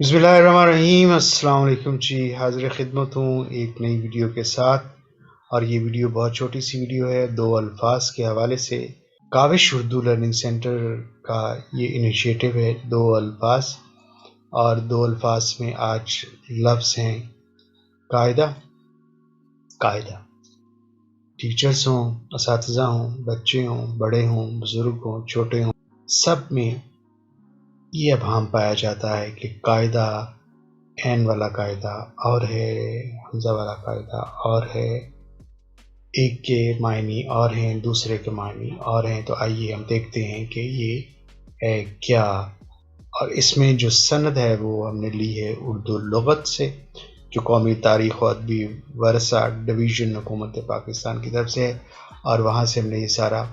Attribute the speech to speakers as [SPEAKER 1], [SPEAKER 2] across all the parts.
[SPEAKER 1] बिस्मिल्लाहिर्रहमानिर्रहीम। अस्सलाम वालेकुम जी। हाजिर खिदमत हूँ एक नई वीडियो के साथ, और ये वीडियो बहुत छोटी सी वीडियो है। दो अल्फाज के हवाले से काविश उर्दू लर्निंग सेंटर का ये इनिशिएटिव है। दो अल्फाज, और दो अल्फाज में आज लफ्ज़ हैं कायदा। कायदा टीचर्स हों, असातिज़ा हों, बच्चे हों, बड़े हों, बुज़ुर्ग हों, छोटे हों, सब में ये अभाम पाया जाता है कि कायदा, एन वाला कायदा और है, हमज़ा वाला कायदा और है, एक के मायने और हैं, दूसरे के मायने और हैं। तो आइए हम देखते हैं कि ये है क्या। और इसमें जो सनद है वो हमने ली है उर्दू लुग़त से, जो कौमी तारीख़ और अदबी वरसा डिवीज़न हुकूमत पाकिस्तान की तरफ से है, और वहाँ से हमने ये सारा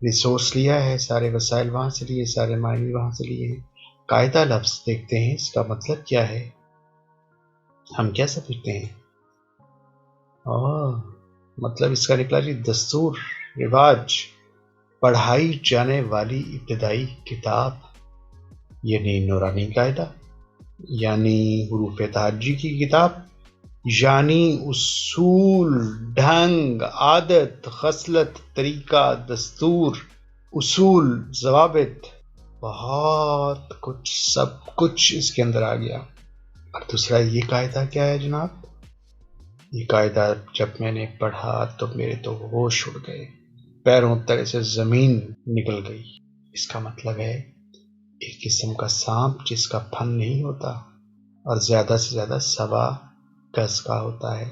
[SPEAKER 1] रिसोर्स लिया है, सारे वसाइल वहाँ से लिए, सारे मायने वहाँ से लिए हैं। कायदा लफ्ज़ देखते हैं इसका मतलब क्या है, हम क्या समझते हैं। मतलब इसका निकला जी दस्तूर, रिवाज, पढ़ाई जाने वाली इब्तदाई किताब, यानी नूरानी कायदा, यानी हुरूफ तहज्जी की किताब, यानी उसूल, ढंग, आदत, खसलत, तरीका, दस्तूर, उसूल, ज़वाबित, बहुत कुछ, सब कुछ इसके अंदर आ गया। और दूसरा ये कायदा क्या है जनाब, ये कायदा जब मैंने पढ़ा तो मेरे तो होश उड़ गए, पैरों तले से ज़मीन निकल गई। इसका मतलब है एक किस्म का सांप जिसका फन नहीं होता और ज़्यादा से ज़्यादा 1.25 गज का होता है।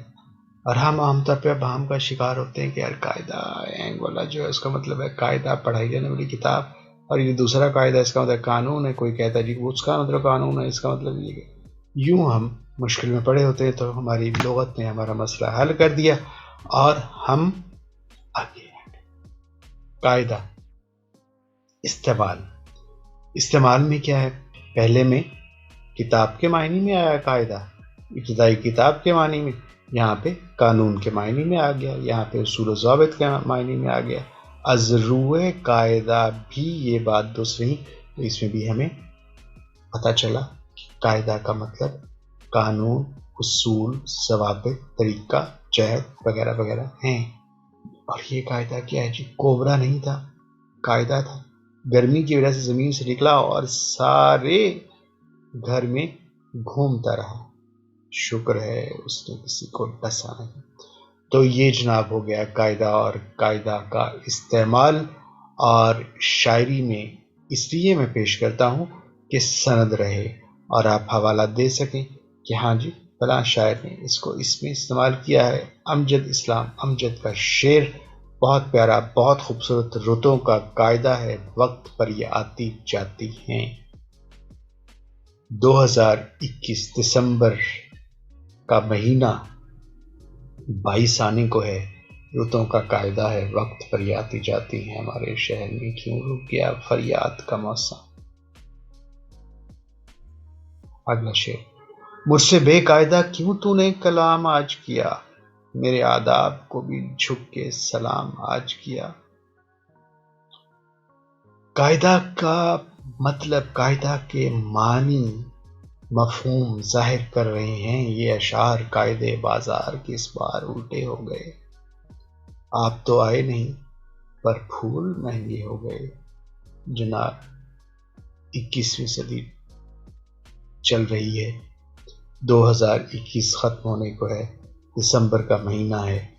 [SPEAKER 1] और हम आमतौर पर भाम का शिकार होते हैं कि यार कायदा एंग वाला जो है उसका मतलब है कायदा, पढ़ाई जाने वाली किताब, और ये दूसरा कायदा इसका मतलब कानून है। कोई कहता है जी उसका मतलब कानून है, इसका मतलब ये। यूँ हम मुश्किल में पड़े होते हैं तो हमारी लुग़त ने हमारा मसला हल कर दिया और हम आगे। कायदा इस्तेमाल में क्या है, पहले में किताब के मायने में आया कायदा, इब्तिदाई किताब के मायने में, यहाँ पे कानून के मायने में आ गया, यहाँ पे उसूल ज़ाबित के मायने में आ गया। अज़रूए कायदा भी ये बात दूसरी, तो इसमें भी हमें पता चला कि कायदा का मतलब कानून, उसूल, ज़वाबित, तरीका, जहद वगैरह वगैरह हैं। और ये कायदा क्या है जी, कोबरा नहीं था, कायदा था। गर्मी की वजह से ज़मीन से निकला और सारे घर में घूमता रहा। शुक्र है उसने किसी को डसा नहीं। तो ये जनाब हो गया कायदा, और कायदा का इस्तेमाल और शायरी में इसलिए मैं पेश करता हूँ कि सनद रहे और आप हवाला दे सकें कि हाँ जी फलां शायर ने इसको इसमें इस्तेमाल किया है। अमजद इस्लाम अमजद का शेर बहुत प्यारा, बहुत खूबसूरत, रुतों का कायदा है, वक्त पर ये आती जाती हैं। 2021 दिसंबर का महीना 22 आने को है। रुतों का कायदा है, वक्त पर ये आती जाती हैं, हमारे शहर में क्यों रुक गया फरियाद का मौसम। अगला शेर, मुझसे बेकायदा क्यों तूने कलाम आज किया, मेरे आदाब को भी झुक के सलाम आज किया। कायदा का मतलब, कायदा के मानी, मफहूम जाहिर कर रहे हैं ये अशार। कायदे बाजार के इस बार उल्टे हो गए, आप तो आए नहीं पर फूल महंगे हो गए। जनाब 21वीं सदी चल रही है, 2021 ख़त्म होने को है, दिसंबर का महीना है,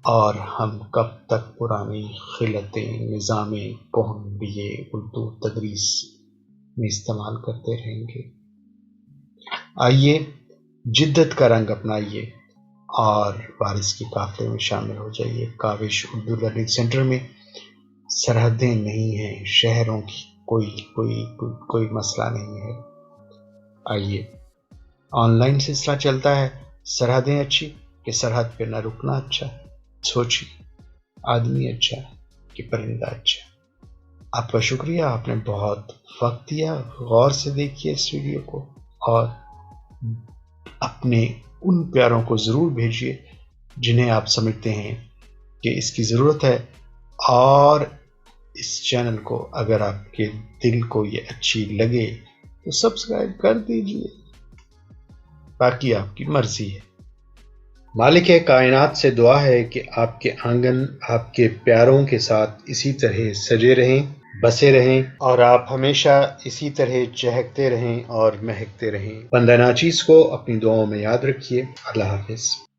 [SPEAKER 1] और हम कब तक पुरानी खिलतें निज़ामें कौन लिए उर्दू तदरीस में इस्तेमाल करते रहेंगे। आइए जिद्दत का रंग अपनाइए और बारिश के काफ़िले में शामिल हो जाइए। काविश उर्दू लर्निंग सेंटर में सरहदें नहीं हैं, शहरों की कोई मसला नहीं है। आइए, ऑनलाइन सिलसिला चलता है, सरहदें अच्छी कि सरहद पे न रुकना अच्छा। सोचिए, आदमी अच्छा कि परिंदा अच्छा। आपका शुक्रिया, आपने बहुत वक्त दिया। गौर से देखिए इस वीडियो को और अपने उन प्यारों को ज़रूर भेजिए जिन्हें आप समझते हैं कि इसकी ज़रूरत है। और इस चैनल को अगर आपके दिल को ये अच्छी लगे तो सब्सक्राइब कर दीजिए। باقی آپ کی مرضی ہے۔ مالک کائنات سے دعا ہے کہ آپ کے آنگن آپ کے پیاروں کے ساتھ اسی طرح سجے رہیں، بسے رہیں، اور آپ ہمیشہ اسی طرح چہکتے رہیں اور مہکتے رہیں۔ بندہ ناچیز کو اپنی دعاؤں میں یاد رکھیے۔ اللہ حافظ۔